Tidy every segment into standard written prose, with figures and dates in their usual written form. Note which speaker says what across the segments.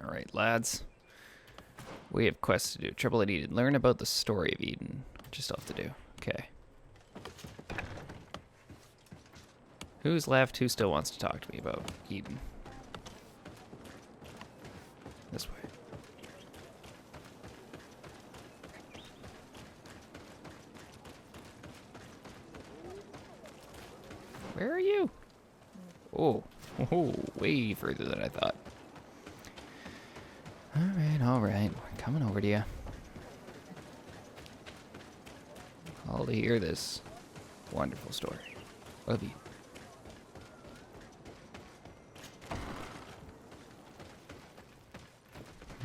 Speaker 1: Alright, lads. We have quests to do. Trouble at Eden. Learn about the story of Eden. Which you still have to do. Okay. Who's left? Who still wants to talk to me about Eden? This way. Where are you? Oh, way further than I thought. All right. We're coming over to you. All to hear this wonderful story of Eden.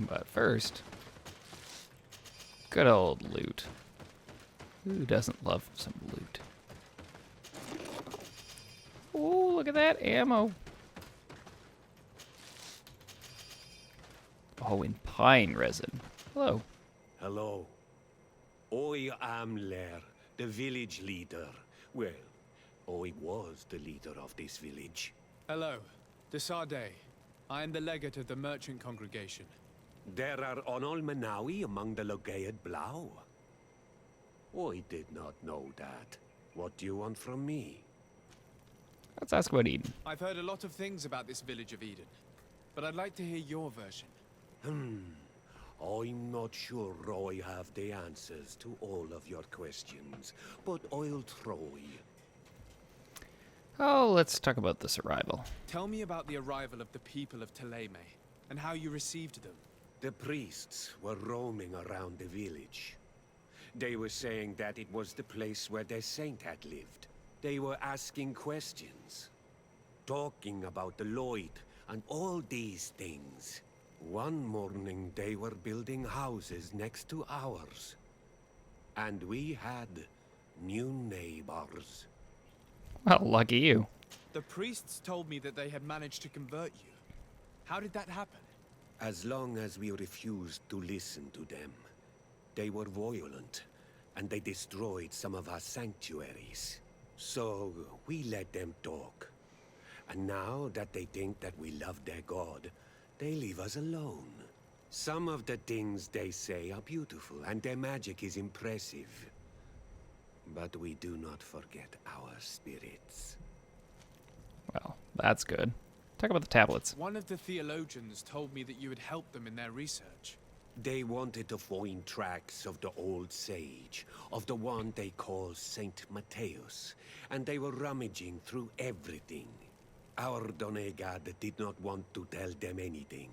Speaker 1: But first, good old loot. Who doesn't love some loot? Oh, look at that ammo. Oh, in pine resin. Hello.
Speaker 2: Hello. I am Lair, the village leader. Well, I was the leader of this village.
Speaker 3: Hello. Desade. I am the legate of the merchant congregation.
Speaker 2: There are Onol Manawi among the Logead Blau. I did not know that. What do you want from me?
Speaker 1: Let's ask about Eden.
Speaker 3: I've heard a lot of things about this village of Eden, but I'd like to hear your version.
Speaker 2: I'm not sure I have the answers to all of your questions, but I'll try.
Speaker 1: Oh, let's talk about this arrival.
Speaker 3: Tell me about the arrival of the people of Teleme, and how you received them.
Speaker 2: The priests were roaming around the village. They were saying that it was the place where their saint had lived. They were asking questions, talking about the Lloyd and all these things. One morning they were building houses next to ours. And we had new neighbors.
Speaker 1: Well, lucky you.
Speaker 3: The priests told me that they had managed to convert you. How did that happen?
Speaker 2: As long as we refused to listen to them, they were violent, and they destroyed some of our sanctuaries. So we let them talk. And now that they think that we love their god, they leave us alone. Some of the things they say are beautiful, and their magic is impressive. But we do not forget our spirits.
Speaker 1: Well, that's good. Talk about the tablets.
Speaker 3: One of the theologians told me that you had helped them in their research.
Speaker 2: They wanted to find tracks of the old sage, of the one they call Saint Matthäus, and they were rummaging through everything. Our Donegad did not want to tell them anything,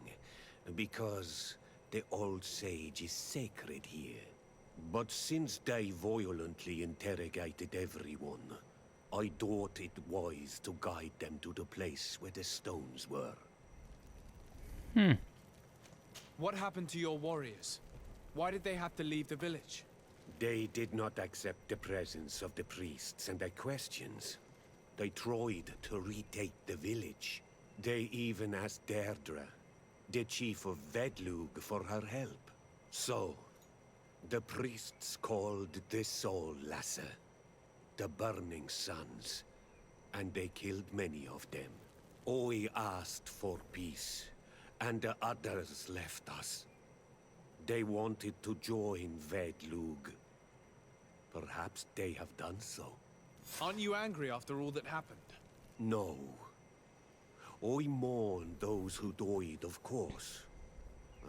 Speaker 2: because the old sage is sacred here. But since they violently interrogated everyone, I thought it wise to guide them to the place where the stones were.
Speaker 3: What happened to your warriors? Why did they have to leave the village?
Speaker 2: They did not accept the presence of the priests and their questions. They tried to retake the village. They even asked Deirdre, the chief of Vedlug, for her help. So, the priests called the Soul Lasser, the Burning Suns, and they killed many of them. I asked for peace, and the others left us. They wanted to join Vedlug. Perhaps they have done so.
Speaker 3: Aren't you angry after all that happened?
Speaker 2: No. I mourn those who died, of course,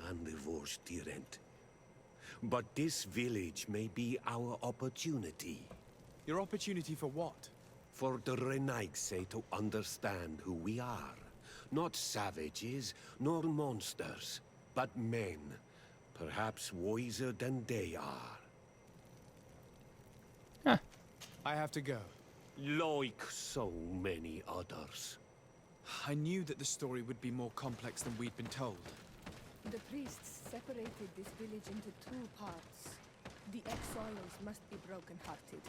Speaker 2: and the Vorstyrent. But this village may be our opportunity.
Speaker 3: Your opportunity for what?
Speaker 2: For the Renaigse to understand who we are. Not savages, nor monsters, but men. Perhaps wiser than they are.
Speaker 1: Huh.
Speaker 3: I have to go.
Speaker 2: Like so many others.
Speaker 3: I knew that the story would be more complex than we'd been told.
Speaker 4: The priests separated this village into two parts. The exiles must be broken-hearted,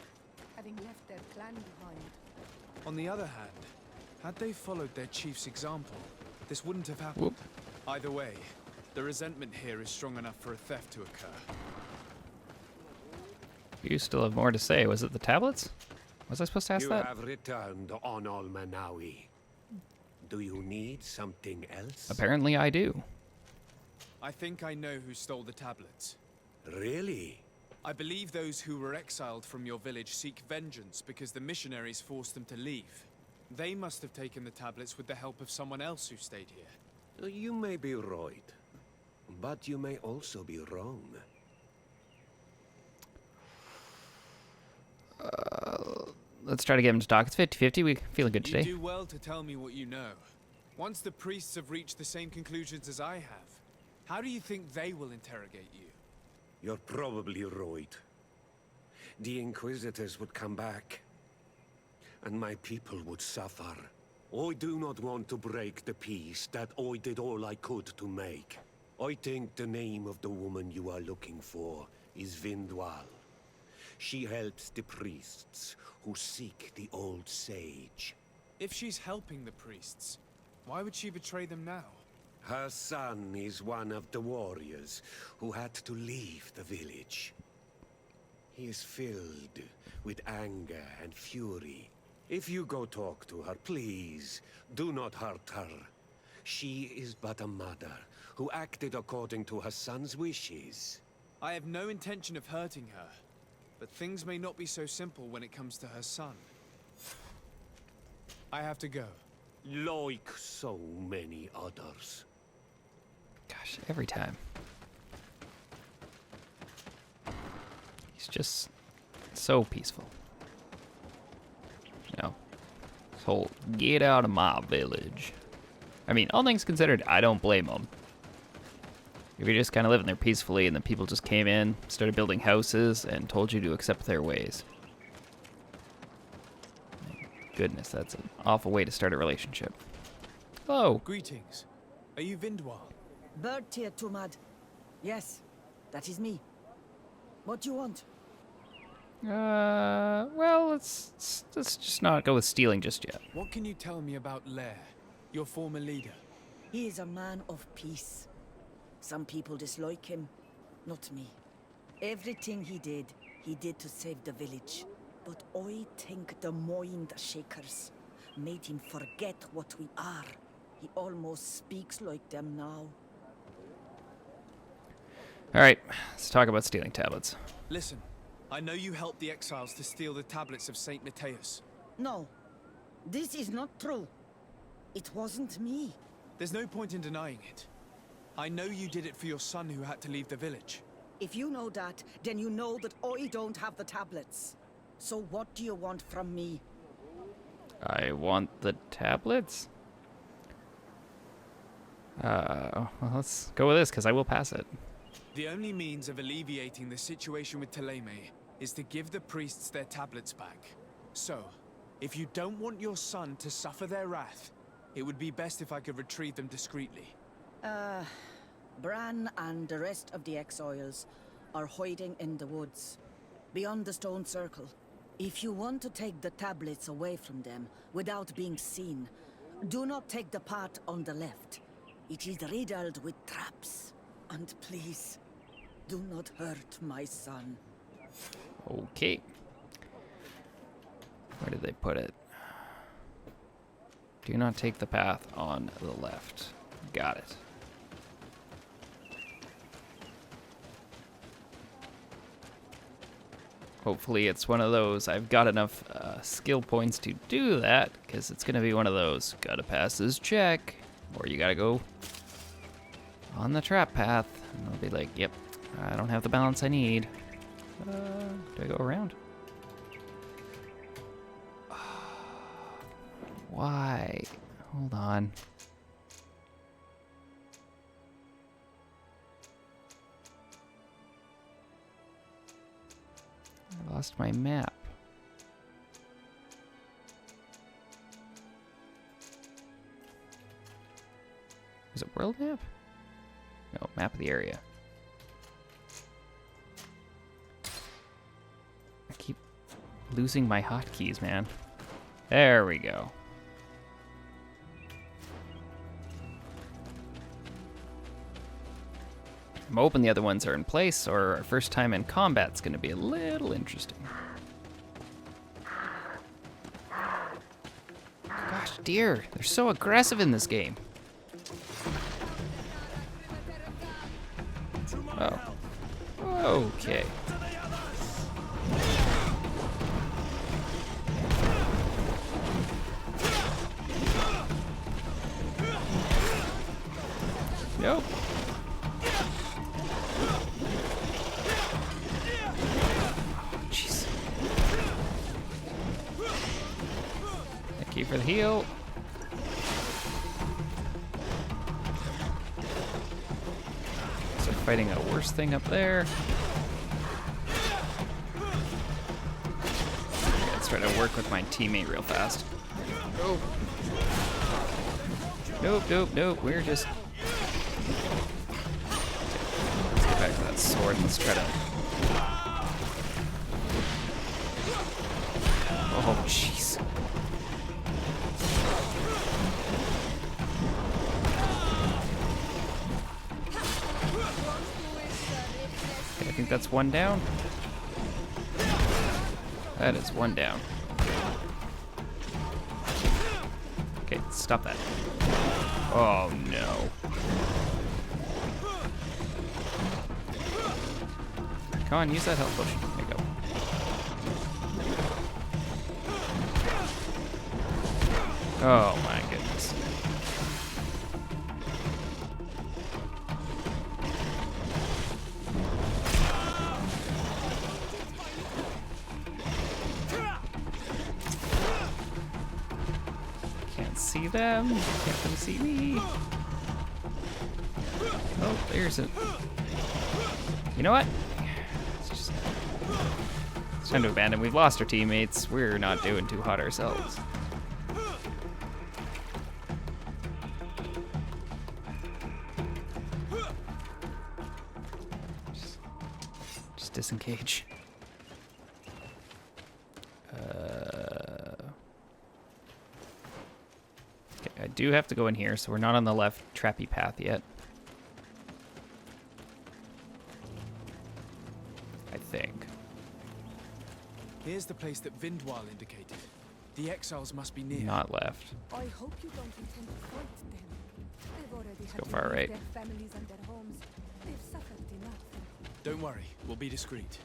Speaker 4: having left their clan behind.
Speaker 3: On the other hand, had they followed their chief's example, this wouldn't have happened.
Speaker 1: Whoop.
Speaker 3: Either way, the resentment here is strong enough for a theft to occur.
Speaker 1: You still have more to say. Was it the tablets? Was I supposed to ask
Speaker 2: You
Speaker 1: that?
Speaker 2: have returned on Manawi. Do you need something else?
Speaker 1: Apparently I do.
Speaker 3: I think I know who stole the tablets.
Speaker 2: Really?
Speaker 3: I believe those who were exiled from your village seek vengeance because the missionaries forced them to leave. They must have taken the tablets with the help of someone else who stayed here.
Speaker 2: You may be right, but you may also be wrong.
Speaker 1: Let's try to get him to talk. It's 50-50. We feeling good
Speaker 3: You
Speaker 1: today.
Speaker 3: do well to tell me what you know. Once the priests have reached the same conclusions as I have, how do you think they will interrogate you?
Speaker 2: You're probably right. The Inquisitors would come back, and my people would suffer. I do not want to break the peace that I did all I could to make. I think the name of the woman you are looking for is Vindwal. She helps the priests who seek the old sage.
Speaker 3: If she's helping the priests, why would she betray them now?
Speaker 2: Her son is one of the warriors who had to leave the village. He is filled with anger and fury. If you go talk to her, please, do not hurt her. She is but a mother who acted according to her son's wishes.
Speaker 3: I have no intention of hurting her, but things may not be so simple when it comes to her son. I have to go.
Speaker 2: Like so many others.
Speaker 1: Gosh, every time. He's just so peaceful. You know, this whole get out of my village. I mean, all things considered, I don't blame him. If you're just kind of living there peacefully and then people just came in, started building houses, and told you to accept their ways. Goodness, that's an awful way to start a relationship. Hello.
Speaker 3: Greetings. Are you Vindwal?
Speaker 5: Birdtear Tumad. Yes, that is me. What do you want?
Speaker 1: Well, let's just not go with stealing just yet.
Speaker 3: What can you tell me about Lair, your former leader?
Speaker 5: He is a man of peace. Some people dislike him, not me. Everything he did to save the village. But I think the Mind Shakers made him forget what we are. He almost speaks like them now.
Speaker 1: Alright, let's talk about stealing tablets.
Speaker 3: Listen, I know you helped the exiles to steal the tablets of Saint Matthias.
Speaker 5: No, this is not true. It wasn't me.
Speaker 3: There's no point in denying it. I know you did it for your son who had to leave the village.
Speaker 5: If you know that, then you know that I don't have the tablets. So what do you want from me?
Speaker 1: I want the tablets? Well, let's go with this, because I will pass it.
Speaker 3: The only means of alleviating the situation with Thélème is to give the priests their tablets back. So, if you don't want your son to suffer their wrath, it would be best if I could retrieve them discreetly.
Speaker 5: Bran and the rest of the exiles are hiding in the woods, beyond the stone circle. If you want to take the tablets away from them without being seen, do not take the path on the left. It is riddled with traps. And please, do not hurt my son.
Speaker 1: Okay. Where did they put it? Do not take the path on the left. Got it. Hopefully it's one of those, I've got enough skill points to do that, because it's going to be one of those, gotta pass this check, or you gotta go on the trap path, and I'll be like, yep, I don't have the balance I need. Do I go around? Why? Hold on. I lost my map. Is it world map? No, map of the area. I keep losing my hotkeys, man. There we go. I'm hoping the other ones are in place, or our first time in combat's gonna be a little interesting. Gosh, dear, they're so aggressive in this game. Oh. Okay. Nope. Jeez. Thank you for the heal. So fighting a worse thing up there. Okay, let's try to work with my teammate real fast. Oh. Nope, nope, nope. We're just... Let's get back to that sword and let's try to... Oh, jeez. Okay, I think that's one down. That is one down. Okay, stop that. Oh no. Come on, use that health potion. There you go. Oh my goodness. Can't see them. Can't them see me. Oh, there's it. You know what? It's time to abandon. We've lost our teammates. We're not doing too hot ourselves. Just disengage. Okay, I do have to go in here, so we're not on the left trappy path yet. I think.
Speaker 3: Here's the place that Vindwal indicated. The exiles must be near.
Speaker 1: Not left.
Speaker 4: I hope you don't intend to fight them. They've already had
Speaker 1: go
Speaker 4: to
Speaker 1: far
Speaker 4: leave
Speaker 1: right.
Speaker 4: their families and their homes. They've suffered enough.
Speaker 3: Don't worry, we'll be discreet.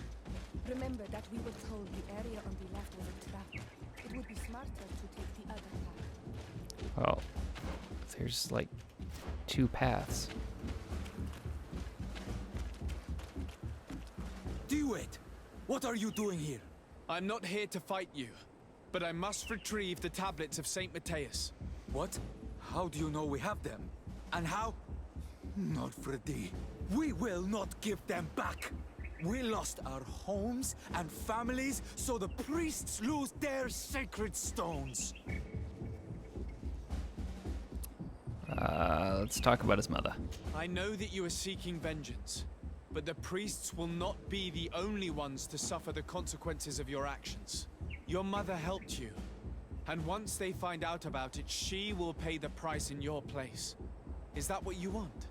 Speaker 4: Remember that we were told the area on the left was a trap. It would be smarter to take the other path.
Speaker 1: Well, there's like two paths.
Speaker 6: Do it! What are you doing here?
Speaker 3: I'm not here to fight you, but I must retrieve the tablets of Saint Matthias.
Speaker 6: What? How do you know we have them? And how? Not Freddy. We will not give them back! We lost our homes and families, so the priests lose their sacred stones.
Speaker 1: Let's talk about his mother.
Speaker 3: I know that you are seeking vengeance, but the priests will not be the only ones to suffer the consequences of your actions. Your mother helped you, and once they find out about it, she will pay the price in your place. Is that what you want?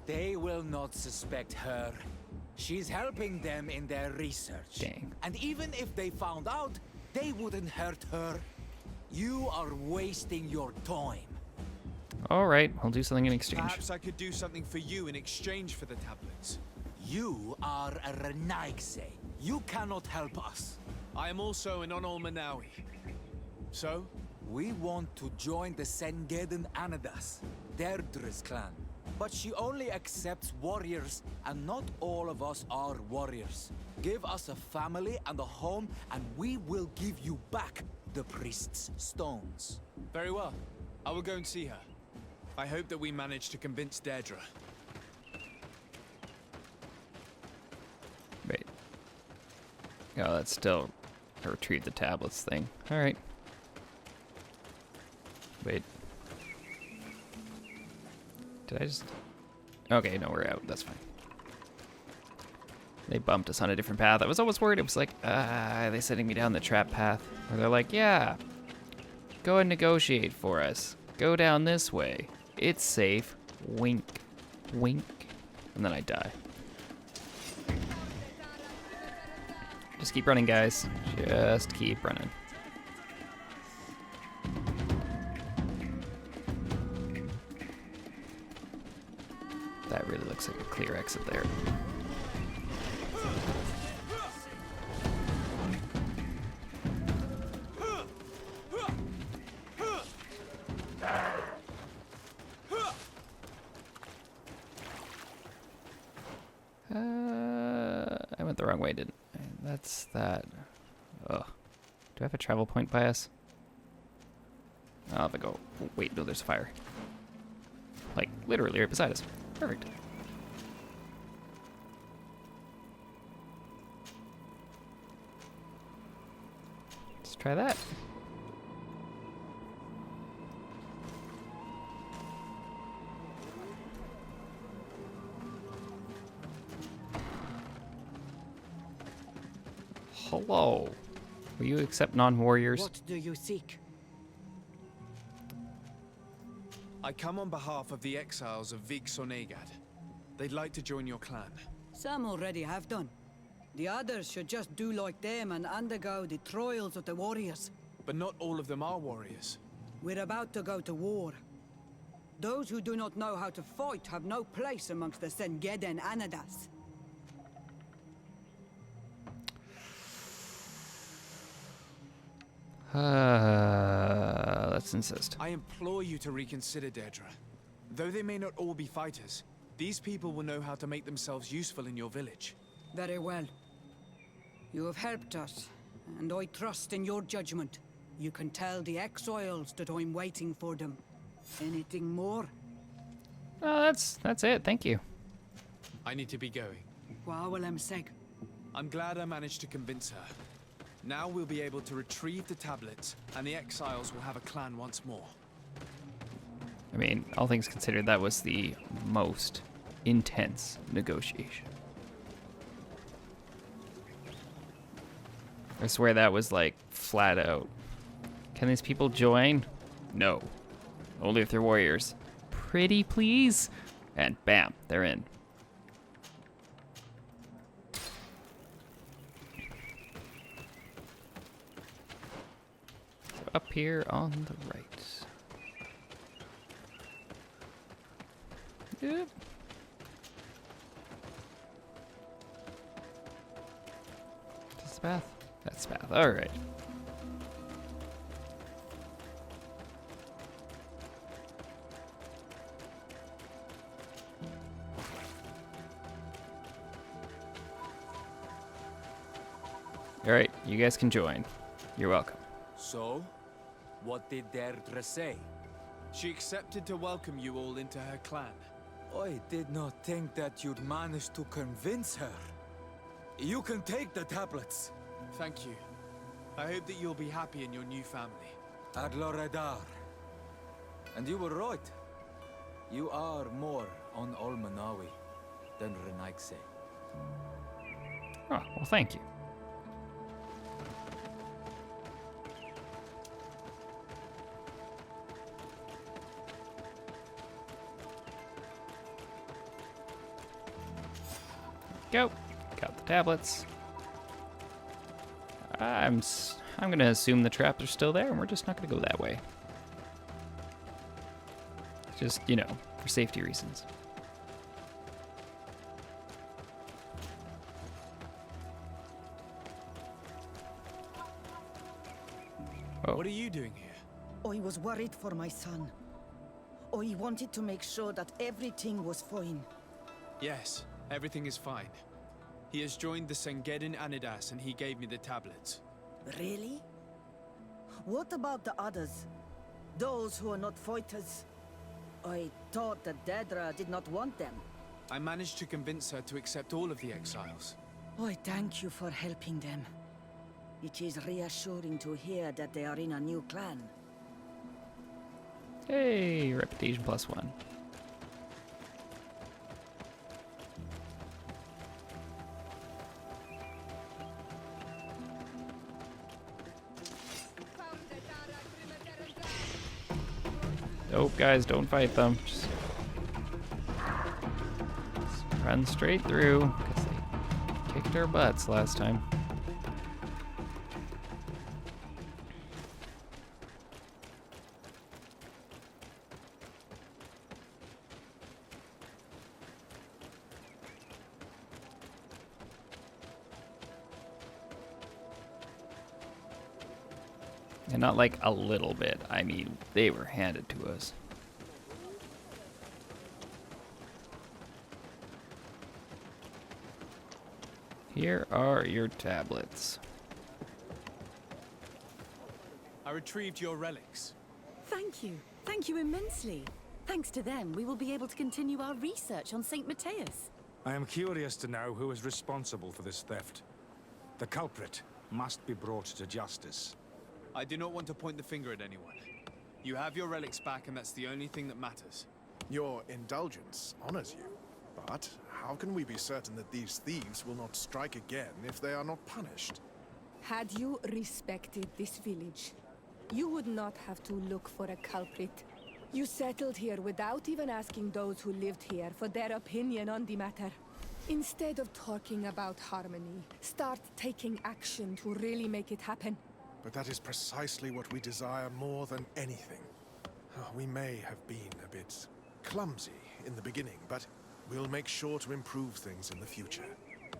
Speaker 6: They will not suspect her. She's helping them in their research.
Speaker 1: Dang.
Speaker 6: And even if they found out, they wouldn't hurt her. You are wasting your time.
Speaker 1: All right, I'll do something in exchange.
Speaker 3: Perhaps I could do something for you in exchange for the tablets.
Speaker 6: You are a Renaigse. You cannot help us.
Speaker 3: I am also an Onol Manawi. So?
Speaker 6: We want to join the Sengeden Anadas, Deirdre's clan. But she only accepts warriors, and not all of us are warriors. Give us a family and a home, and we will give you back the priest's stones.
Speaker 3: Very well. I will go and see her. I hope that we manage to convince Deirdre.
Speaker 1: Wait. Oh, that's still a retrieve the tablets thing. All right. Wait. Did I just... Okay, no, we're out. That's fine. They bumped us on a different path. I was almost worried. It was like, are they sending me down the trap path? Or they're like, yeah, go and negotiate for us. Go down this way. It's safe. Wink. Wink. And then I die. Just keep running, guys. Just keep running. That really looks like a clear exit there. I went the wrong way, didn't I? That's that. Ugh. Do I have a travel point by us? I'll have to go. Oh, wait, no, there's a fire. Like, literally right beside us. Perfect. Let's try that. Hello. Will you accept non-warriors?
Speaker 5: What do you seek?
Speaker 3: I come on behalf of the exiles of Vig Sonegad. They'd like to join your clan.
Speaker 7: Some already have done. The others should just do like them and undergo the trials of the warriors.
Speaker 3: But not all of them are warriors.
Speaker 7: We're about to go to war. Those who do not know how to fight have no place amongst the Sengeden Anadas.
Speaker 1: Let's insist.
Speaker 3: I implore you to reconsider, Deirdre. Though they may not all be fighters, these people will know how to make themselves useful in your village.
Speaker 7: Very well. You have helped us, and I trust in your judgment. You can tell the exiles that I'm waiting for them. Anything more?
Speaker 1: Oh, that's it. Thank you.
Speaker 3: I need to be going.
Speaker 7: Wawalem seg.
Speaker 3: I'm glad I managed to convince her. Now we'll be able to retrieve the tablets, and the exiles will have a clan once more.
Speaker 1: I mean, all things considered, that was the most intense negotiation. I swear that was like flat out. Can these people join? No. Only if they're warriors. Pretty please? And bam, they're in. So up here on the right. Yep. Is this the path? That's the path. Alright. Alright, you guys can join. You're welcome.
Speaker 6: So, what did Deirdre say?
Speaker 3: She accepted to welcome you all into her clan.
Speaker 6: I did not think that you'd manage to convince her. You can take the tablets.
Speaker 3: Thank you. I hope that you'll be happy in your new family.
Speaker 6: Adloredar. And you were right. You are more on Olmanawi than Renaigse.
Speaker 1: Oh, well, thank you. Go. Got the tablets. I'm gonna assume the traps are still there, and we're just not gonna go that way. Just, you know, for safety reasons. Oh.
Speaker 3: What are you doing here?
Speaker 5: I was worried for my son. I wanted to make sure that everything was fine.
Speaker 3: Yes, everything is fine. He has joined the Sengeden Anidas and he gave me the tablets.
Speaker 5: Really? What about the others? Those who are not fighters? I thought that Deirdre did not want them.
Speaker 3: I managed to convince her to accept all of the exiles.
Speaker 5: I thank you for helping them. It is reassuring to hear that they are in a new clan.
Speaker 1: Hey, reputation +1. Nope, guys, don't fight them. Just run straight through, because they kicked our butts last time. And not like a little bit. I mean, they were handed to us. Here are your tablets.
Speaker 3: I retrieved your relics.
Speaker 8: Thank you. Thank you immensely. Thanks to them, we will be able to continue our research on St. Matthias.
Speaker 9: I am curious to know who is responsible for this theft. The culprit must be brought to justice.
Speaker 3: I do not want to point the finger at anyone. You have your relics back, and that's the only thing that matters.
Speaker 10: Your indulgence honors you. But how can we be certain that these thieves will not strike again if they are not punished?
Speaker 4: Had you respected this village, you would not have to look for a culprit. You settled here without even asking those who lived here for their opinion on the matter. Instead of talking about harmony, start taking action to really make it happen.
Speaker 10: But that is precisely what we desire more than anything. We may have been a bit clumsy in the beginning, but we'll make sure to improve things in the future.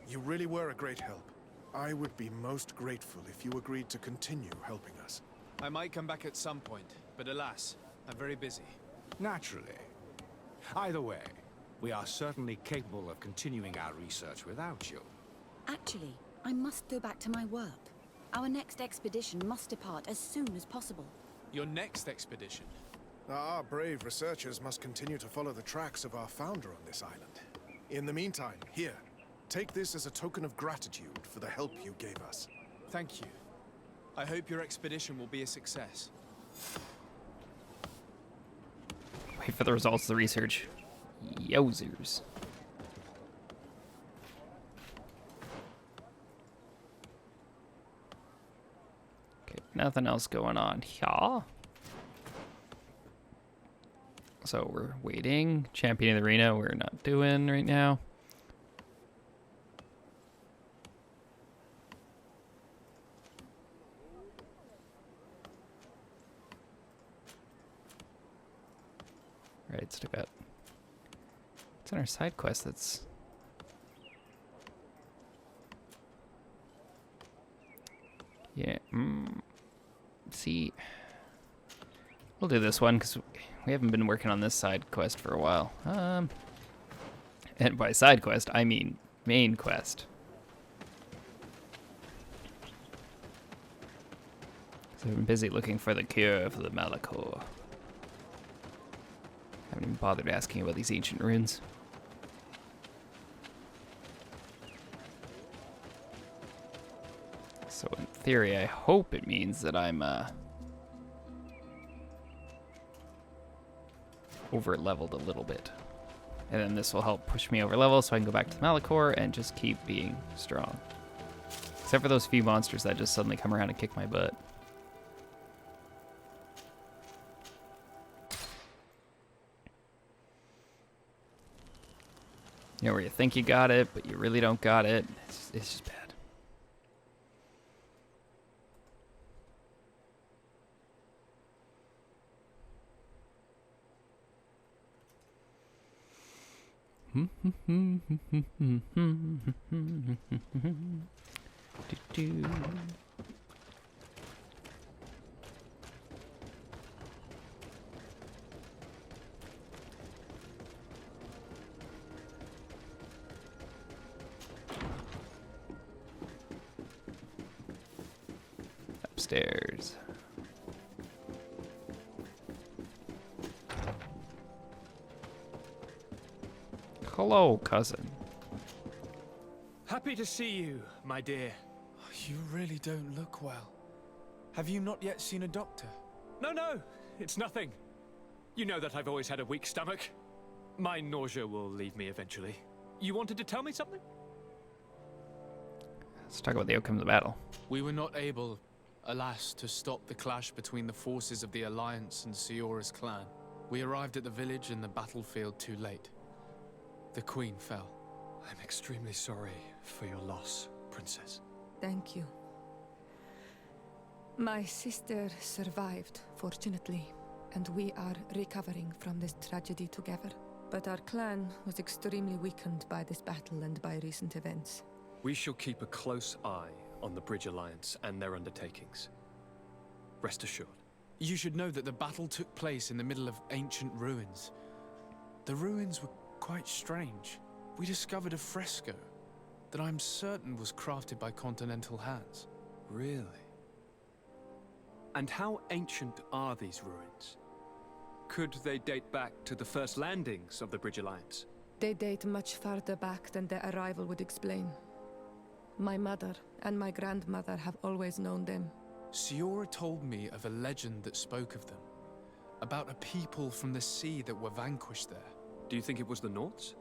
Speaker 10: You really were a great help. I would be most grateful if you agreed to continue helping us.
Speaker 3: I might come back at some point, but alas, I'm very busy.
Speaker 9: Naturally. Either way, we are certainly capable of continuing our research without you.
Speaker 8: Actually, I must go back to my work. Our next expedition must depart as soon as possible.
Speaker 3: Your next expedition?
Speaker 10: Our brave researchers must continue to follow the tracks of our founder on this island. In the meantime, here, take this as a token of gratitude for the help you gave us.
Speaker 3: Thank you. I hope your expedition will be a success.
Speaker 1: Wait for the results of the research. Yowzers. Okay, nothing else going on here. So we're waiting. Champion of the arena, we're not doing right now. Right, still got. It's on our side quest. That's. Yeah. See. We'll do this one because we haven't been working on this side quest for a while. And by side quest, I mean main quest. So I've been busy looking for the cure for the Malachor. Haven't even bothered asking about these ancient runes. So in theory, I hope it means that I'm over leveled a little bit. And then this will help push me over level so I can go back to the Malachor and just keep being strong. Except for those few monsters that just suddenly come around and kick my butt. You know, where you think you got it, but you really don't got it. It's just bad. Upstairs. Hello, cousin.
Speaker 11: Happy to see you, my dear.
Speaker 3: You really don't look well. Have you not yet seen a doctor?
Speaker 11: No, it's nothing. You know that I've always had a weak stomach. My nausea will leave me eventually. You wanted to tell me something?
Speaker 1: Let's talk about the outcome of the battle.
Speaker 3: We were not able, alas, to stop the clash between the forces of the Alliance and Siora's clan. We arrived at the village and the battlefield too late. The Queen fell.
Speaker 11: I'm extremely sorry for your loss, Princess.
Speaker 4: Thank you. My sister survived, fortunately, and we are recovering from this tragedy together. But our clan was extremely weakened by this battle and by recent events.
Speaker 11: We shall keep a close eye on the Bridge Alliance and their undertakings. Rest assured.
Speaker 3: You should know that the battle took place in the middle of ancient ruins. The ruins were quite strange. We discovered a fresco. that I'm certain was crafted by continental hands.
Speaker 11: Really? And how ancient are these ruins? Could they date back to the first landings of the Bridge Alliance?
Speaker 4: They date much farther back than their arrival would explain. My mother and my grandmother have always known them.
Speaker 3: Siora told me of a legend that spoke of them. About a people from the sea that were vanquished there.
Speaker 11: Do you think it was the Nauts?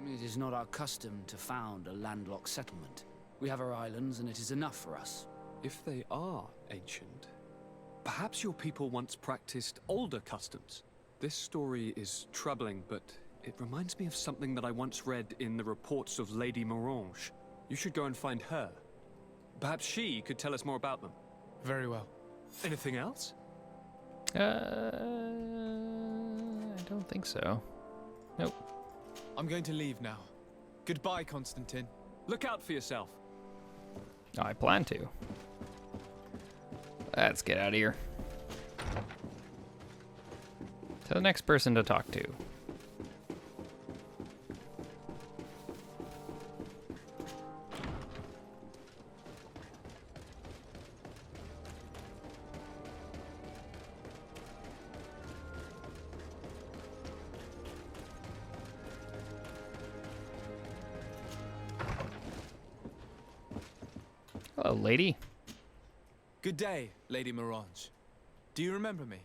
Speaker 12: It is not our custom to found a landlocked settlement. We have our islands, and it is enough for us.
Speaker 11: If they are ancient, perhaps your people once practiced older customs. This story is troubling, but it reminds me of something that I once read in the reports of Lady Morange. You should go and find her. Perhaps she could tell us more about them.
Speaker 3: Very well.
Speaker 11: Anything else?
Speaker 1: I don't think so. Nope.
Speaker 3: I'm going to leave now. Goodbye, Constantine.
Speaker 11: Look out for yourself.
Speaker 1: Oh, I plan to. Let's get out of here. To the next person to talk to. Hello, lady.
Speaker 3: Good day, Lady Morange. Do you remember me?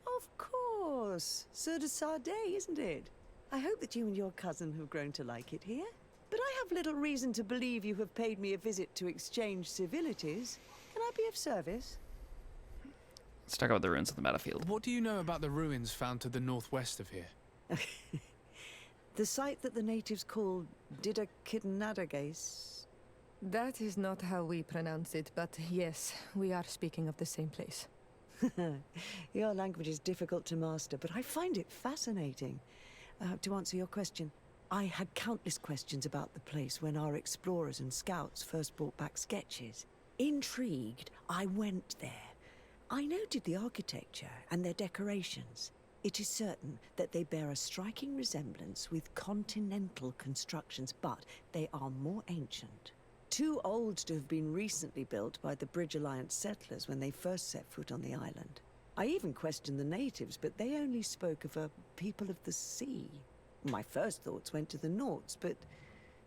Speaker 13: Of course. Sur de Sade, isn't it? I hope that you and your cousin have grown to like it here. But I have little reason to believe you have paid me a visit to exchange civilities. Can I be of service?
Speaker 1: Let's talk about the ruins of the battlefield.
Speaker 3: What do you know about the ruins found to the northwest of here?
Speaker 13: The site that the natives call Didakidnadagais.
Speaker 4: That is not how we pronounce it, but yes, we are speaking of the same place.
Speaker 13: Your language is difficult to master, but I find it fascinating. To answer your question, I had countless questions about the place when our explorers and scouts first brought back sketches. Intrigued, I went there. I noted the architecture and their decorations. It is certain that they bear a striking resemblance with continental constructions, but they are more ancient. Too old to have been recently built by the Bridge Alliance settlers when they first set foot on the island. I even questioned the natives, but they only spoke of a people of the sea. My first thoughts went to the Nauts, but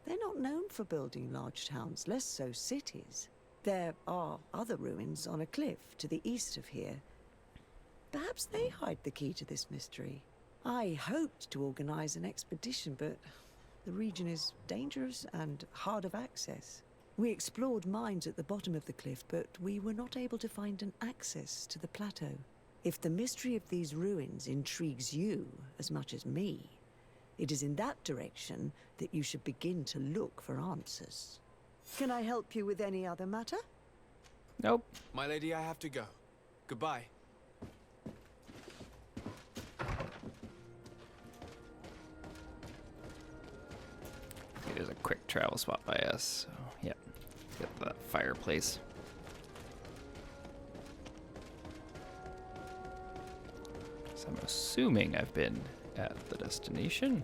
Speaker 13: they're not known for building large towns, less so cities. There are other ruins on a cliff to the east of here. Perhaps they hide the key to this mystery. I hoped to organize an expedition, but the region is dangerous and hard of access. We explored mines at the bottom of the cliff, but we were not able to find an access to the plateau. If the mystery of these ruins intrigues you as much as me, it is in that direction that you should begin to look for answers. Can I help you with any other matter?
Speaker 1: Nope.
Speaker 3: My lady, I have to go. Goodbye.
Speaker 1: There's a quick travel spot by us, so yeah. Get the fireplace. So I'm assuming I've been at the destination.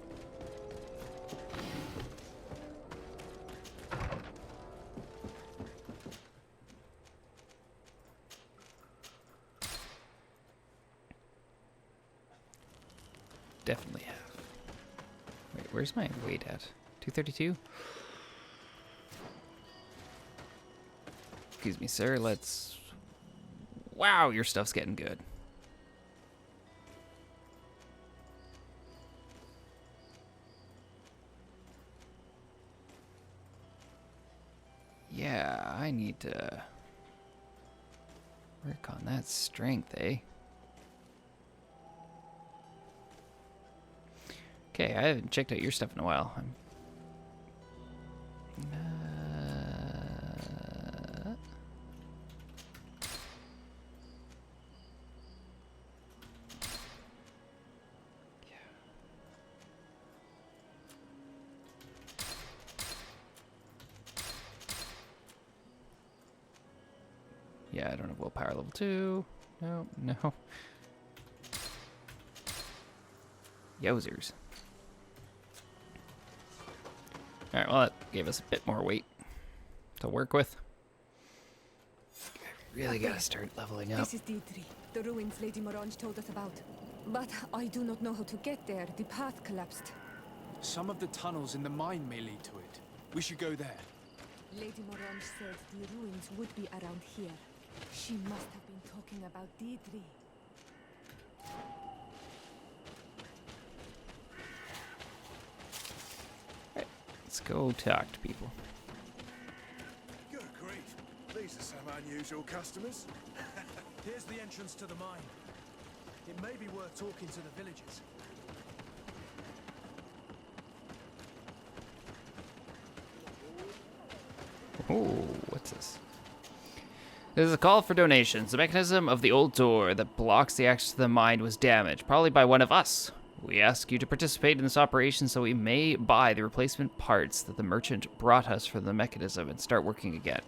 Speaker 1: Definitely have. Wait, where's my weight at? 232? Excuse me, sir. Let's... Wow, your stuff's getting good. Yeah, I need to work on that strength, eh? Okay, I haven't checked out your stuff in a while. Yeah, I don't have willpower level 2. No, no. Yowzers. Alright, well, that gave us a bit more weight. to work with. Really gotta start leveling up.
Speaker 4: This is Deidre, the ruins Lady Morange told us about. But I do not know how to get there. The path collapsed.
Speaker 3: Some of the tunnels in the mine may lead to it. We should go there.
Speaker 4: Lady Morange said the ruins would be around here. She must have been talking about Deidre.
Speaker 1: Right, let's go talk to people.
Speaker 10: Good grief. These are some unusual customers.
Speaker 14: Here's the entrance to the mine. It may be worth talking to the villagers.
Speaker 1: Ooh, what's this? There's a call for donations. The mechanism of the old door that blocks the access to the mine was damaged, probably by one of us. We ask you to participate in this operation so we may buy the replacement parts that the merchant brought us for the mechanism and start working again.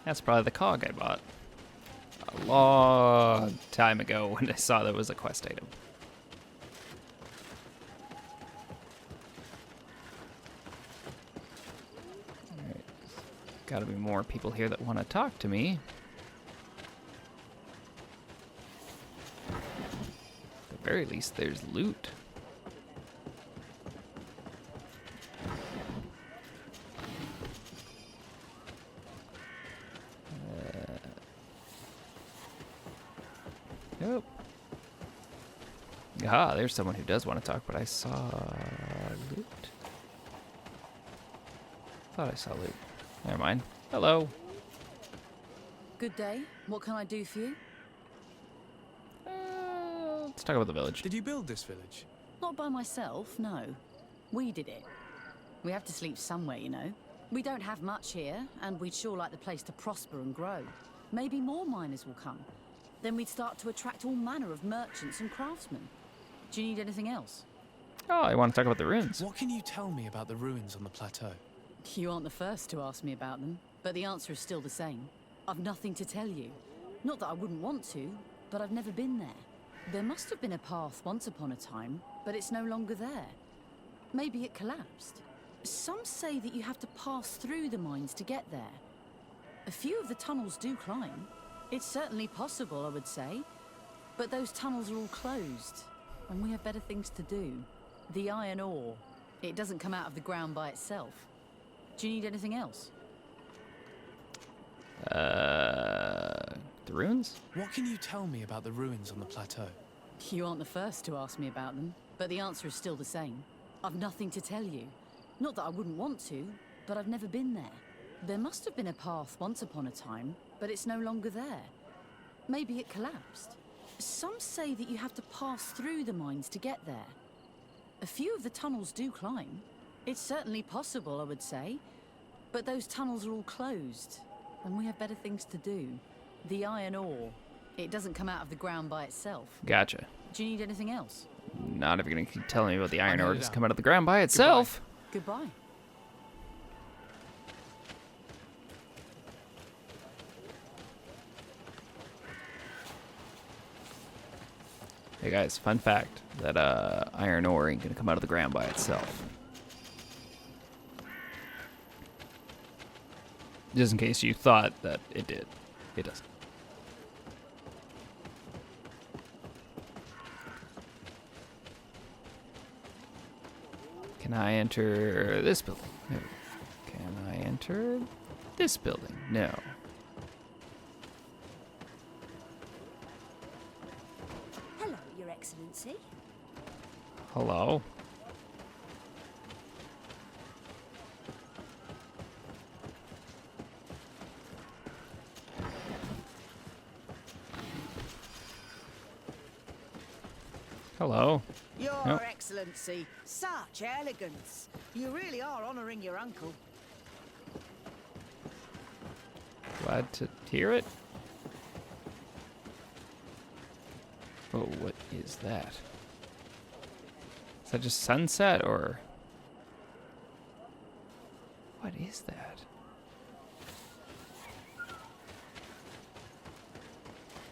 Speaker 1: That's probably the cog I bought a long time ago when I saw that was a quest item. Alright. Gotta be more people here that want to talk to me. At the very least, there's loot. Nope. Ah, there's someone who does want to talk, but I saw loot. Thought I saw loot. Never mind. Hello.
Speaker 8: Good day. What can I do for you?
Speaker 1: Let's talk about the village.
Speaker 3: Did you build this village?
Speaker 8: Not by myself, no. We did it. We have to sleep somewhere, you know. We don't have much here, and we'd sure like the place to prosper and grow. Maybe more miners will come. Then we'd start to attract all manner of merchants and craftsmen. Do you need anything else?
Speaker 1: Oh, I want to talk about the ruins.
Speaker 3: What can you tell me about the ruins on the plateau?
Speaker 8: You aren't the first to ask me about them, but the answer is still the same. I've nothing to tell you. Not that I wouldn't want to, but I've never been there. There must have been a path once upon a time, but it's no longer there. Maybe it collapsed. Some say that you have to pass through the mines to get there. A few of the tunnels do climb. It's certainly possible, I would say. But those tunnels are all closed, and we have better things to do. The iron ore. It doesn't come out of the ground by itself. Do you need anything else?
Speaker 1: The ruins?
Speaker 3: What can you tell me about the ruins on the plateau?
Speaker 8: You aren't the first to ask me about them, but the answer is still the same. I've nothing to tell you. Not that I wouldn't want to, but I've never been there. There must have been a path once upon a time, but it's no longer there. Maybe it collapsed. Some say that you have to pass through the mines to get there. A few of the tunnels do climb. It's certainly possible, I would say. But those tunnels are all closed, and we have better things to do. The iron ore. It doesn't come out of the ground by itself.
Speaker 1: Gotcha.
Speaker 8: Do you need anything else?
Speaker 1: Not if you're going to keep telling me about the iron ore just come out of the ground by itself.
Speaker 8: Goodbye.
Speaker 1: Hey guys, fun fact, that iron ore ain't gonna come out of the ground by itself. Just in case you thought that it did. It doesn't. Can I enter this building? No. Can I enter this building? No.
Speaker 15: Hello, Your Excellency.
Speaker 1: Hello? Hello?
Speaker 5: Your
Speaker 1: Nope.
Speaker 5: Excellency, such elegance. You really are honoring your uncle.
Speaker 1: Glad to hear it. Oh, what is that? Is that just sunset or? What is that?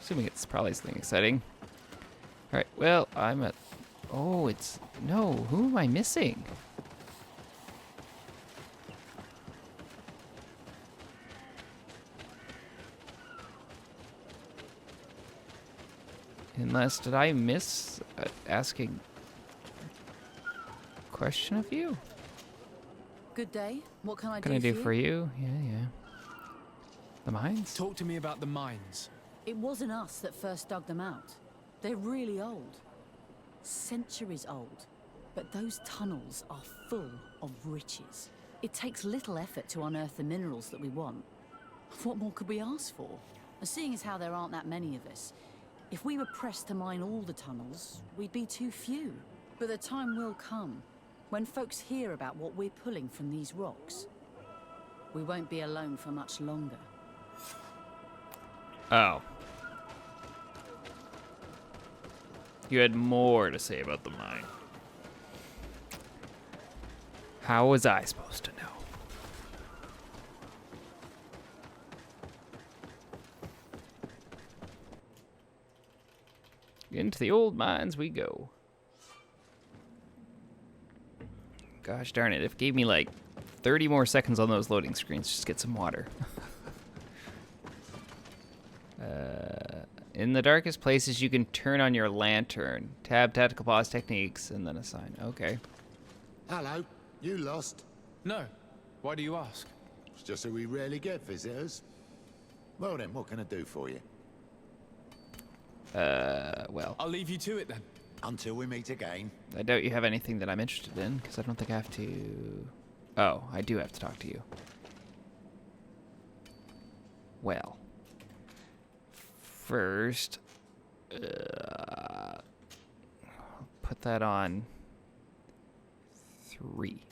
Speaker 1: Assuming it's probably something exciting. Alright, well, I'm at... Oh, it's... No, who am I missing? Unless, did I miss asking a question of you?
Speaker 8: Good day. What can I
Speaker 1: What can I do for
Speaker 8: you?
Speaker 1: you? Yeah. The mines?
Speaker 3: Talk to me about the mines.
Speaker 8: It wasn't us that first dug them out. They're really old. Centuries old. But those tunnels are full of riches. It takes little effort to unearth the minerals that we want. What more could we ask for? Seeing as how there aren't that many of us, if we were pressed to mine all the tunnels, we'd be too few. But the time will come when folks hear about what we're pulling from these rocks. We won't be alone for much longer.
Speaker 1: Oh. You had more to say about the mine. How was I supposed to know? Into the old mines we go. Gosh darn it, it gave me like 30 more seconds on those loading screens just to get some water. In the darkest places, you can turn on your lantern. Tab tactical pause techniques, and then assign. Okay.
Speaker 16: Hello, you lost?
Speaker 3: No. Why do you ask?
Speaker 16: It's just that we rarely get visitors. Well then, what can I do for you?
Speaker 1: Well.
Speaker 3: I'll leave you to it then.
Speaker 16: Until we meet again.
Speaker 1: I doubt you have anything that I'm interested in, because I don't think I have to... Oh, I do have to talk to you. Well. First, put that on 3.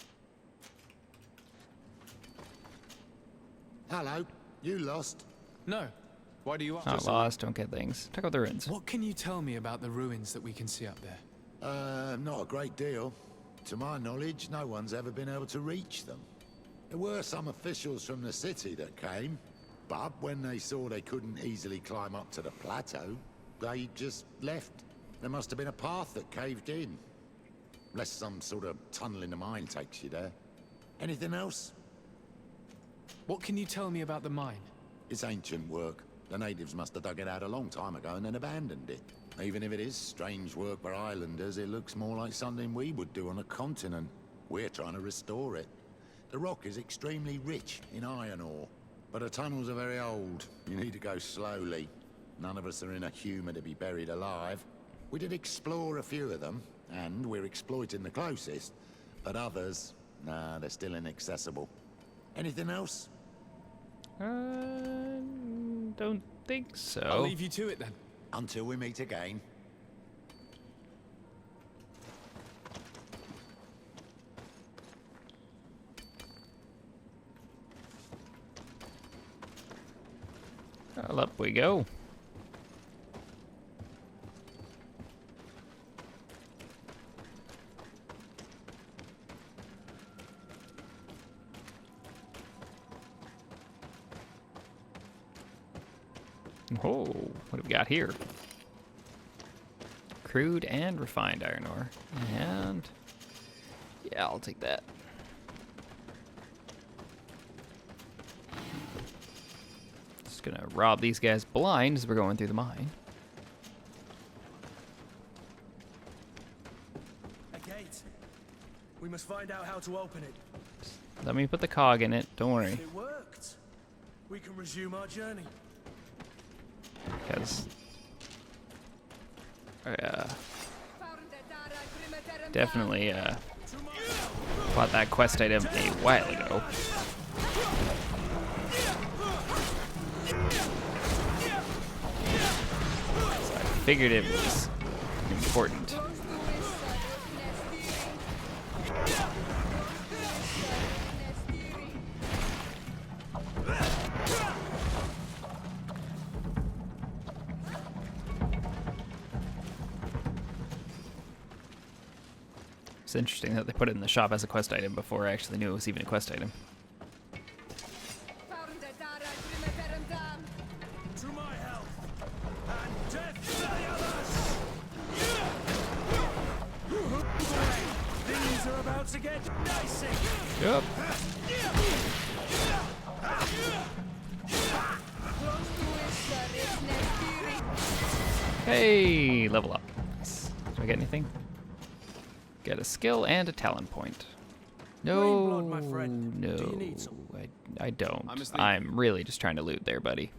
Speaker 16: Hello, you lost?
Speaker 3: No. Why do you ask?
Speaker 1: Not lost, don't get things. Talk about the ruins.
Speaker 3: What can you tell me about the ruins that we can see up there?
Speaker 16: Not a great deal. To my knowledge, no one's ever been able to reach them. There were some officials from the city that came, but when they saw they couldn't easily climb up to the plateau, they just left. There must have been a path that caved in. Unless some sort of tunnel in the mine takes you there. Anything else?
Speaker 3: What can you tell me about the mine?
Speaker 16: It's ancient work. The natives must have dug it out a long time ago and then abandoned it. Even if it is strange work for islanders, it looks more like something we would do on a continent. We're trying to restore it. The rock is extremely rich in iron ore, but the tunnels are very old. You need to go slowly. None of us are in a humour to be buried alive. We did explore a few of them, and we're exploiting the closest. But others, nah, they're still inaccessible. Anything else?
Speaker 1: Don't think so.
Speaker 3: I'll leave you to it then.
Speaker 16: Until we meet again.
Speaker 1: Well, up we go. Oh, what have we got here? Crude and refined iron ore. And yeah, I'll take that. Just gonna rob these guys blind as we're going through the mine.
Speaker 14: A gate. We must find out how to open it.
Speaker 1: Let me put the cog in it, don't worry.
Speaker 14: It worked. We can resume our journey.
Speaker 1: Because definitely bought that quest item a while ago. So I figured it was important. It's interesting that they put it in the shop as a quest item before I actually knew it was even a quest item.
Speaker 14: To my health and death to the others. Things are about to get dicey.
Speaker 1: Yep. Hey, level up. Nice. Do I get anything? Get a skill and a talent point. No,
Speaker 14: Blood, my friend.
Speaker 1: no,
Speaker 14: Do you need some?
Speaker 1: I don't.
Speaker 3: I'm asleep.
Speaker 1: I'm really just trying to loot there, buddy.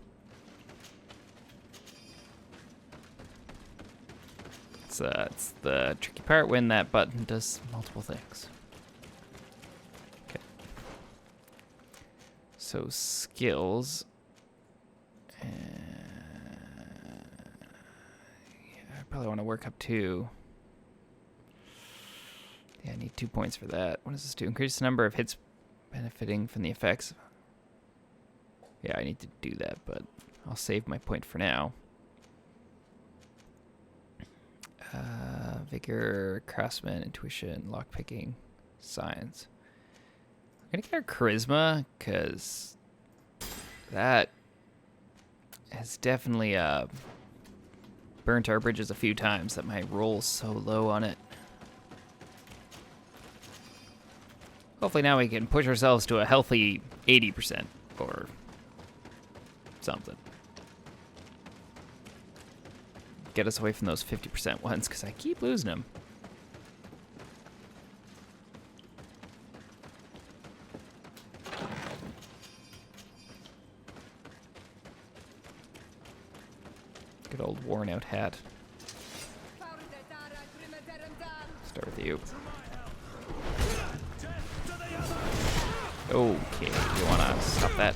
Speaker 1: It's the tricky part when that button does multiple things. Okay. So skills. Yeah, I probably want to work up 2. Yeah, I need 2 points for that. What does this do? Increase the number of hits benefiting from the effects. Yeah, I need to do that, but I'll save my point for now. Vigor, craftsman, intuition, lockpicking, science. I'm gonna get our charisma, because that has definitely burnt our bridges a few times that my roll's so low on it. Hopefully now we can push ourselves to a healthy 80% or something. Get us away from those 50% ones, because I keep losing them. Good old worn out hat. Start with you. Okay, you wanna stop that?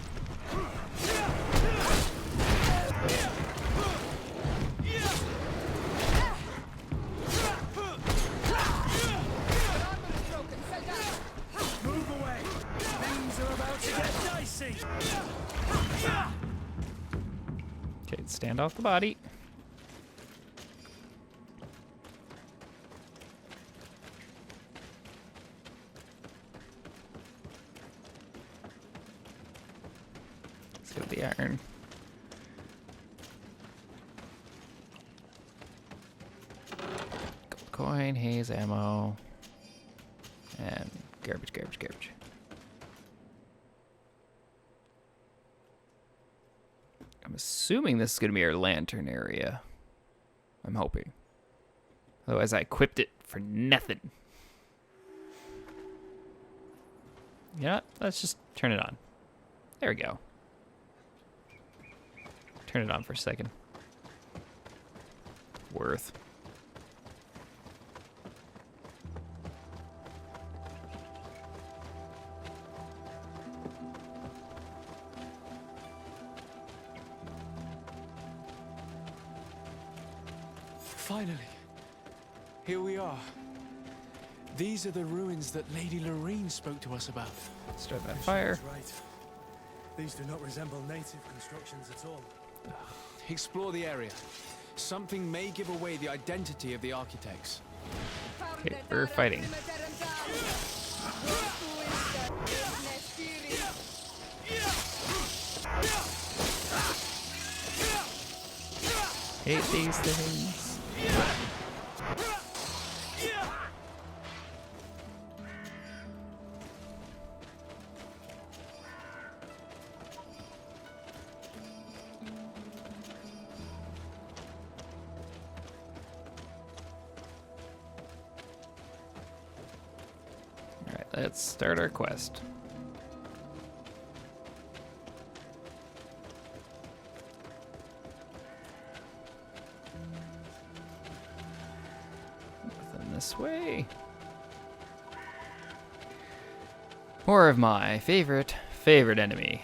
Speaker 14: Move away. Things are about to get dicey.
Speaker 1: Okay, stand off the body. Let's get the iron. Gold coin, haze, ammo, and garbage, garbage, garbage. I'm assuming this is going to be our lantern area. I'm hoping. Otherwise, I equipped it for nothing. You know what? Let's just turn it on. There we go. Turn it on for a second. Worth.
Speaker 3: Finally, here we are. These are the ruins that Lady Lorene spoke to us about.
Speaker 1: Start that fire.
Speaker 14: She's right. These do not resemble native constructions at all.
Speaker 3: Explore the area. Something may give away the identity of the architects.
Speaker 1: Okay, we're fighting. Hate these things. Alright, let's start our quest. Nothing this way. More of my favorite enemy.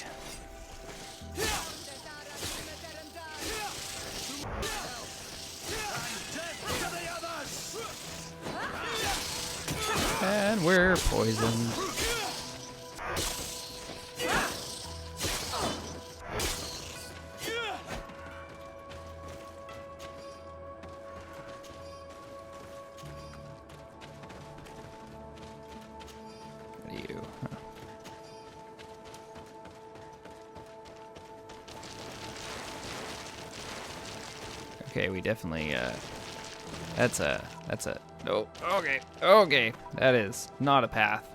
Speaker 1: And we're poisoned. What are you? Huh. Okay, we definitely, that's a, no, okay, that is not a path.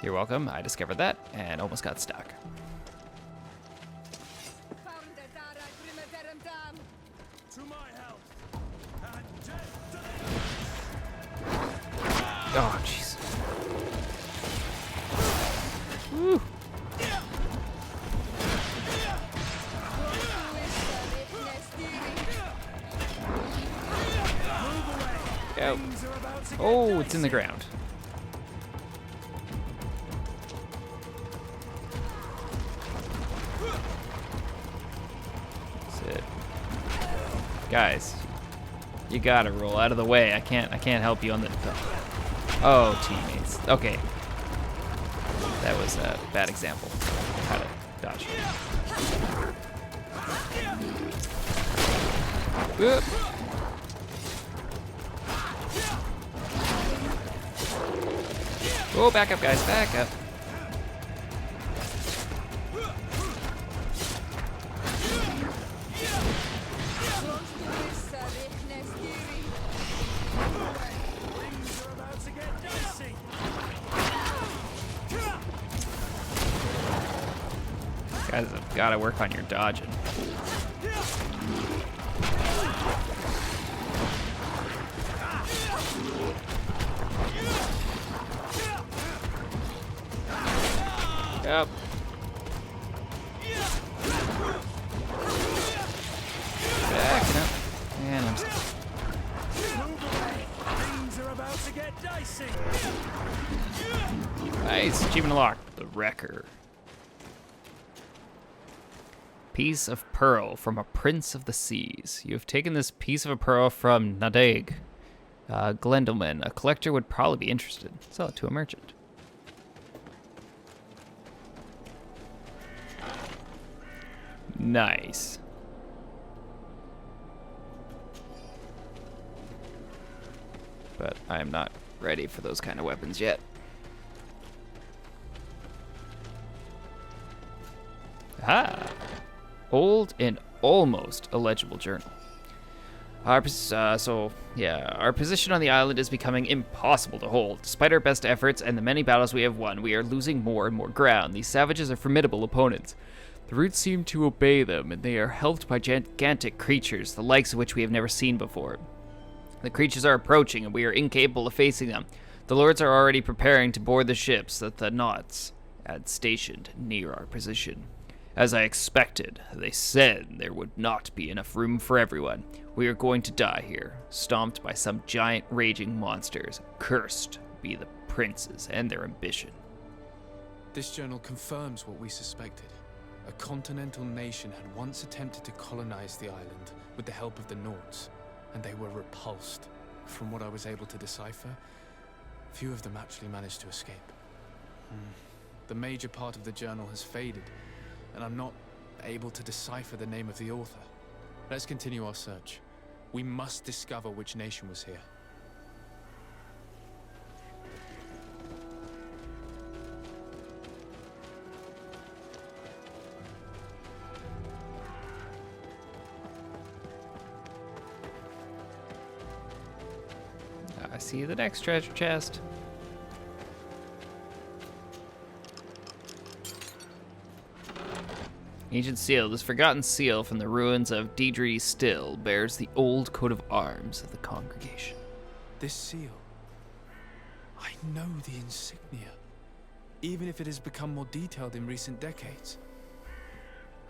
Speaker 1: You're welcome, I discovered that, and almost got stuck. Oh, jeez. Woo. Go. Oh, it's in the ground. That's it. Guys, you gotta roll out of the way. I can't help you on the. Oh, teammates. Okay. That was a bad example. How to dodge. Whoop. Oh, back up, guys, back up. Guys have got to work on your dodging. Yep. Backing up. And I'm stuck.
Speaker 14: Things are about to get dicey.
Speaker 1: Nice. Achievement unlocked. The Wrecker. Piece of pearl from a prince of the seas. You have taken this piece of a pearl from Nadeg. Glendelman. A collector would probably be interested. Sell it to a merchant. Nice. But I am not ready for those kind of weapons yet. Ah! Old and almost illegible journal. Our position on the island is becoming impossible to hold. Despite our best efforts and the many battles we have won, we are losing more and more ground. These savages are formidable opponents. The roots seem to obey them, and they are helped by gigantic creatures, the likes of which we have never seen before. The creatures are approaching, and we are incapable of facing them. The lords are already preparing to board the ships that the Knots had stationed near our position. As I expected, they said there would not be enough room for everyone. We are going to die here, stomped by some giant raging monsters. Cursed be the princes and their ambition.
Speaker 3: This journal confirms what we suspected. A continental nation had once attempted to colonize the island with the help of the Nords, and they were repulsed. From what I was able to decipher, few of them actually managed to escape. The major part of the journal has faded, and I'm not able to decipher the name of the author. Let's continue our search. We must discover which nation was here.
Speaker 1: I see the next treasure chest. Ancient seal. This forgotten seal from the ruins of Deidre Still bears the old coat of arms of the congregation.
Speaker 3: This seal. I know the insignia, even if it has become more detailed in recent decades.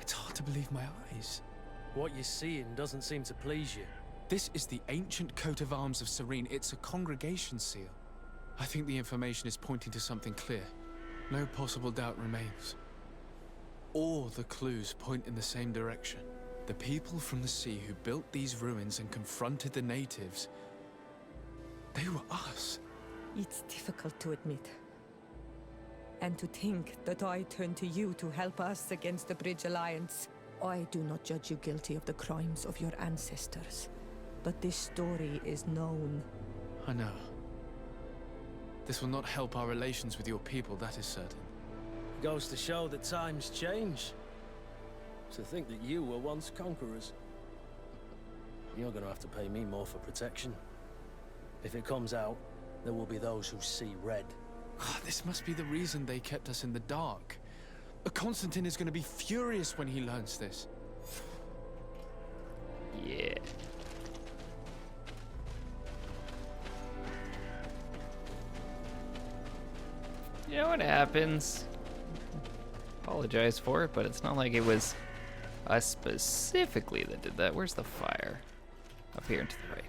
Speaker 3: It's hard to believe my eyes.
Speaker 14: What you're seeing doesn't seem to please you.
Speaker 3: This is the ancient coat of arms of Serene. It's a congregation seal. I think the information is pointing to something clear. No possible doubt remains. All the clues point in the same direction. The people from the sea who built these ruins and confronted the natives, they were us.
Speaker 4: It's difficult to admit. And to think that I turn to you to help us against the Bridge Alliance. I do not judge you guilty of the crimes of your ancestors. But this story is known.
Speaker 3: I know. This will not help our relations with your people, that is certain.
Speaker 14: Goes to show that times change. To think that you were once conquerors. You're gonna have to pay me more for protection. If it comes out, there will be those who see red.
Speaker 3: This must be the reason they kept us in the dark. Constantine is gonna be furious when he learns this.
Speaker 1: Yeah. You know what happens? Apologize for it, but it's not like it was us specifically that did that. Where's the fire? Up here and to the right.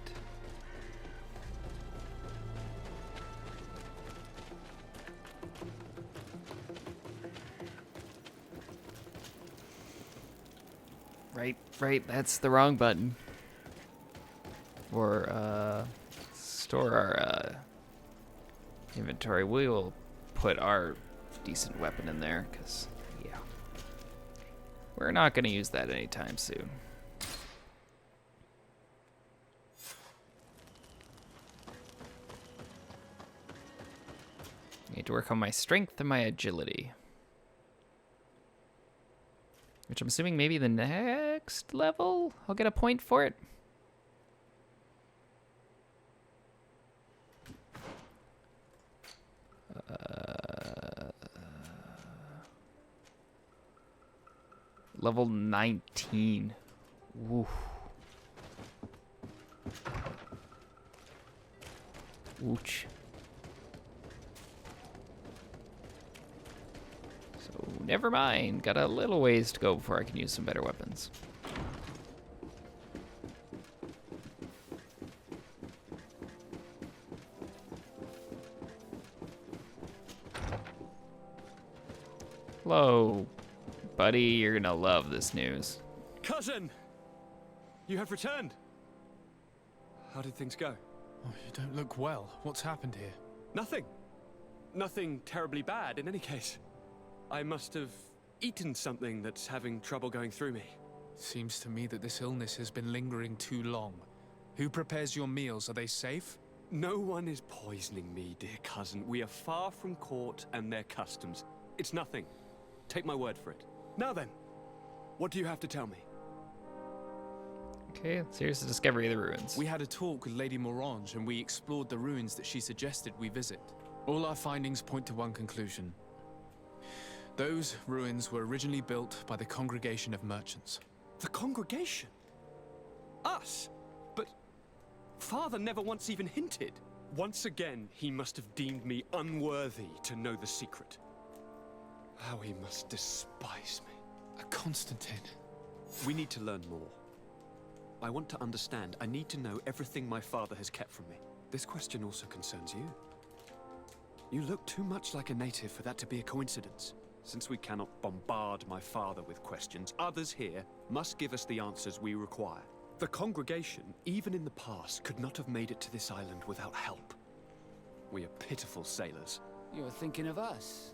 Speaker 1: Right, that's the wrong button. Or, store our, inventory. We will put our decent weapon in there, because, yeah. We're not going to use that anytime soon. Need to work on my strength and my agility. Which I'm assuming maybe the next level I'll get a point for it. Level 19. Woo. Wooch. So, never mind. Got a little ways to go before I can use some better weapons. Hello, buddy. You're gonna love this news.
Speaker 11: Cousin! You have returned. How did things go?
Speaker 3: Oh, you don't look well. What's happened here?
Speaker 11: Nothing. Nothing terribly bad in any case. I must have eaten something that's having trouble going through me.
Speaker 3: Seems to me that this illness has been lingering too long. Who prepares your meals? Are they safe?
Speaker 11: No one is poisoning me, dear cousin. We are far from court and their customs. It's nothing. Take my word for it. Now then, what do you have to tell me?
Speaker 1: Okay, so here's the discovery of the ruins.
Speaker 3: We had a talk with Lady Morange and we explored the ruins that she suggested we visit. All our findings point to one conclusion. Those ruins were originally built by the Congregation of Merchants.
Speaker 11: The Congregation? Us? But Father never once even hinted. Once again, he must have deemed me unworthy to know the secret. How he must despise me.
Speaker 3: Constantine.
Speaker 11: We need to learn more. I want to understand. I need to know everything my father has kept from me. This question also concerns you. You look too much like a native for that to be a coincidence. Since we cannot bombard my father with questions, others here must give us the answers we require. The congregation, even in the past, could not have made it to this island without help. We are pitiful sailors.
Speaker 12: You're thinking of us.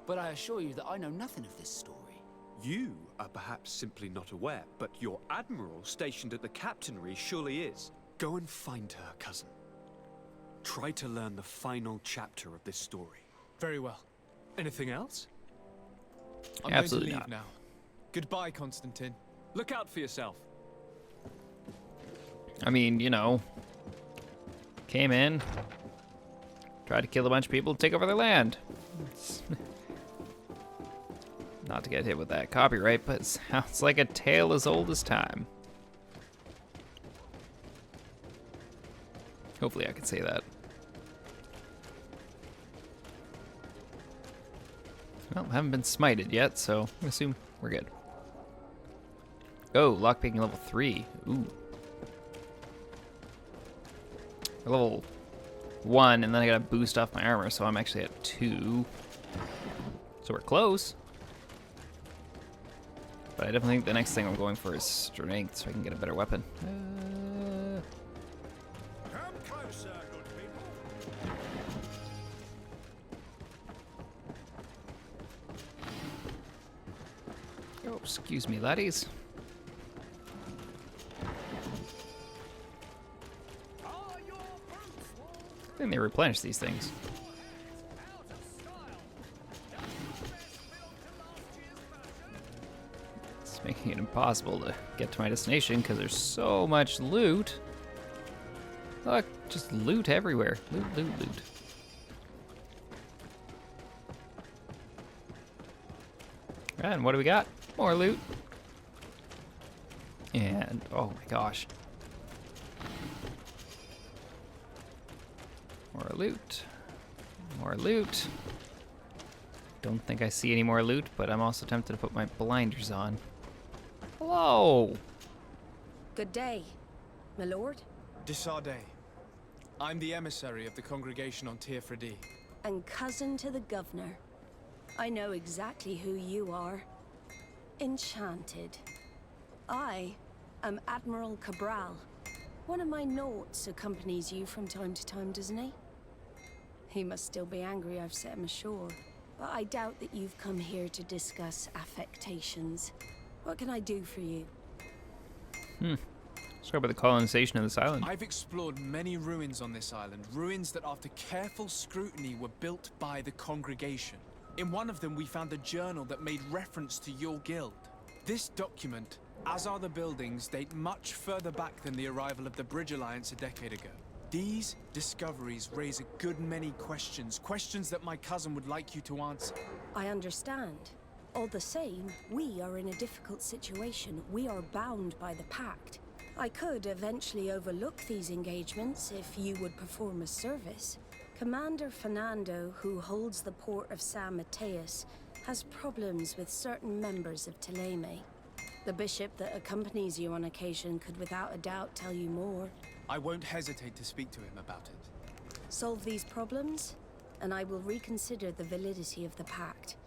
Speaker 12: But I assure you that I know nothing of this story.
Speaker 11: You are perhaps simply not aware, but your admiral stationed at the captainry surely is. Go and find her, cousin. Try to learn the final chapter of this story.
Speaker 3: Very well.
Speaker 11: Anything else?
Speaker 3: I'm
Speaker 1: Absolutely
Speaker 3: going to leave
Speaker 1: not.
Speaker 3: now. Goodbye, Constantine.
Speaker 11: Look out for yourself.
Speaker 1: I mean, you know, came in, tried to kill a bunch of people, take over their land. Not to get hit with that copyright, but it sounds like a tale as old as time. Hopefully I can say that. Well, haven't been smited yet, so I assume we're good. Oh, lockpicking level 3. Ooh. Level 1, and then I gotta boost off my armor, so I'm actually at 2. So we're close. But I definitely think the next thing I'm going for is strength, so I can get a better weapon.
Speaker 10: Come closer, good people.
Speaker 1: Oh, excuse me, laddies. I think they replenish these things. It's making it impossible to get to my destination because there's so much loot. Look, just loot everywhere. Loot, loot, loot. And what do we got? More loot. And, oh my gosh. More loot. More loot. Don't think I see any more loot, but I'm also tempted to put my blinders on. Hello!
Speaker 15: Good day, my lord.
Speaker 3: Desarde. I'm the emissary of the congregation on Tirfredi.
Speaker 15: And cousin to the governor. I know exactly who you are. Enchanted. I am Admiral Cabral. One of my naughts accompanies you from time to time, doesn't he? He must still be angry I've set him ashore. But I doubt that you've come here to discuss affectations. What can I do for you?
Speaker 1: Let's go about the colonization of this island.
Speaker 3: I've explored many ruins on this island, ruins that after careful scrutiny were built by the congregation. In one of them we found a journal that made reference to your guild. This document, as are the buildings, date much further back than the arrival of the Bridge Alliance a decade ago. These discoveries raise a good many questions, questions that my cousin would like you to answer.
Speaker 15: I understand. All the same, we are in a difficult situation. We are bound by the pact. I could eventually overlook these engagements if you would perform a service. Commander Fernando, who holds the port of San Mateus, has problems with certain members of Thélème. The bishop that accompanies you on occasion could without a doubt tell you more.
Speaker 3: I won't hesitate to speak to him about it.
Speaker 15: Solve these problems, and I will reconsider the validity of the pact.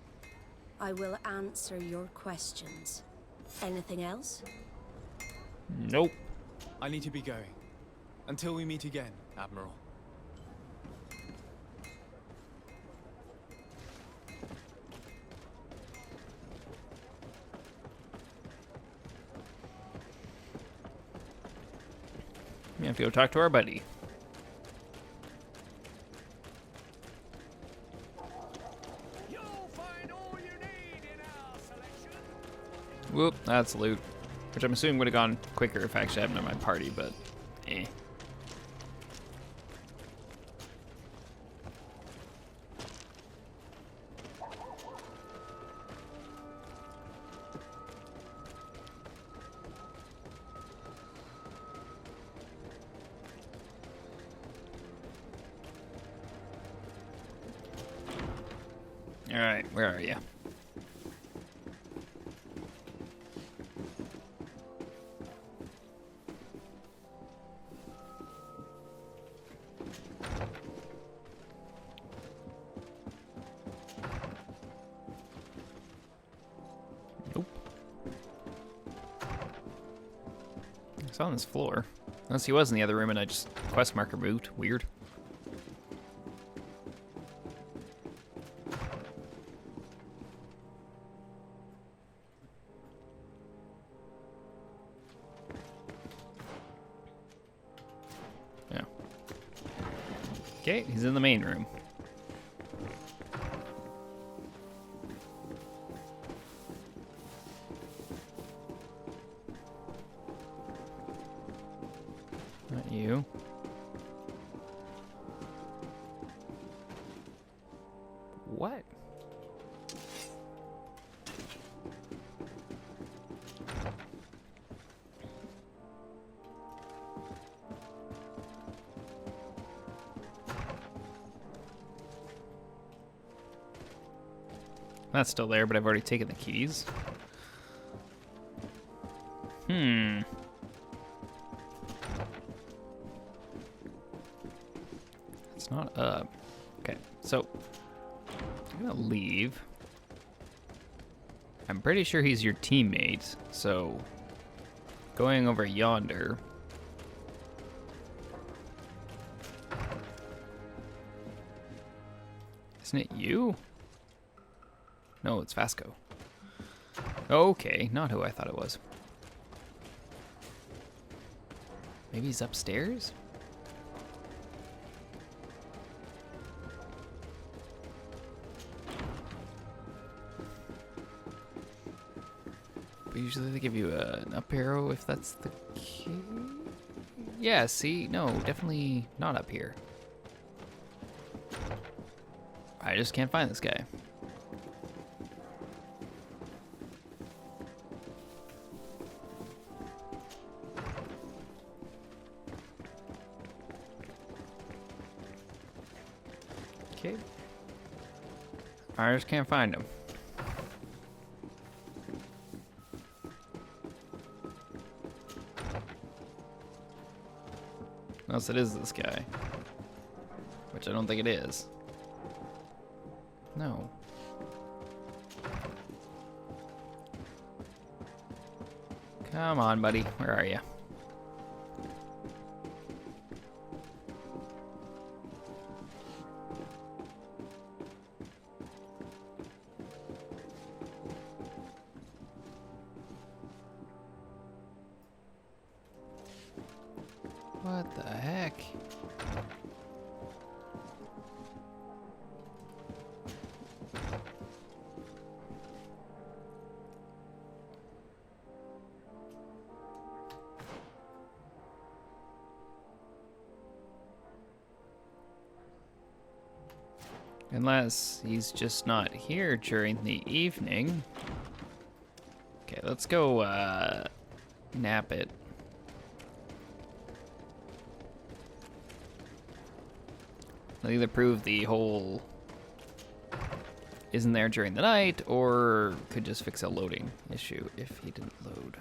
Speaker 15: I will answer your questions. Anything else?
Speaker 1: Nope.
Speaker 3: I need to be going. Until we meet again, Admiral.
Speaker 1: We have to go talk to our buddy. Whoop, that's loot. Which I'm assuming would have gone quicker if I actually had him in my party, but eh. Alright, where are you? Nope. It's on this floor. Unless he was in the other room and I just quest marker moved. Weird. Okay, he's in the main room. Not you. What? That's still there, but I've already taken the keys. It's not up. Okay, so I'm gonna leave. I'm pretty sure he's your teammate, so going over yonder. Isn't it you? No, it's Vasco. Okay, not who I thought it was. Maybe he's upstairs? But usually they give you an up arrow if that's the case. Yeah, see? No, definitely not up here. I just can't find this guy. I just can't find him. Unless it is this guy. Which I don't think it is. No. Come on, buddy. Where are you? What the heck? Unless he's just not here during the evening. Okay, let's go nap it. I'll either prove the whole isn't there during the night, or could just fix a loading issue if he didn't load.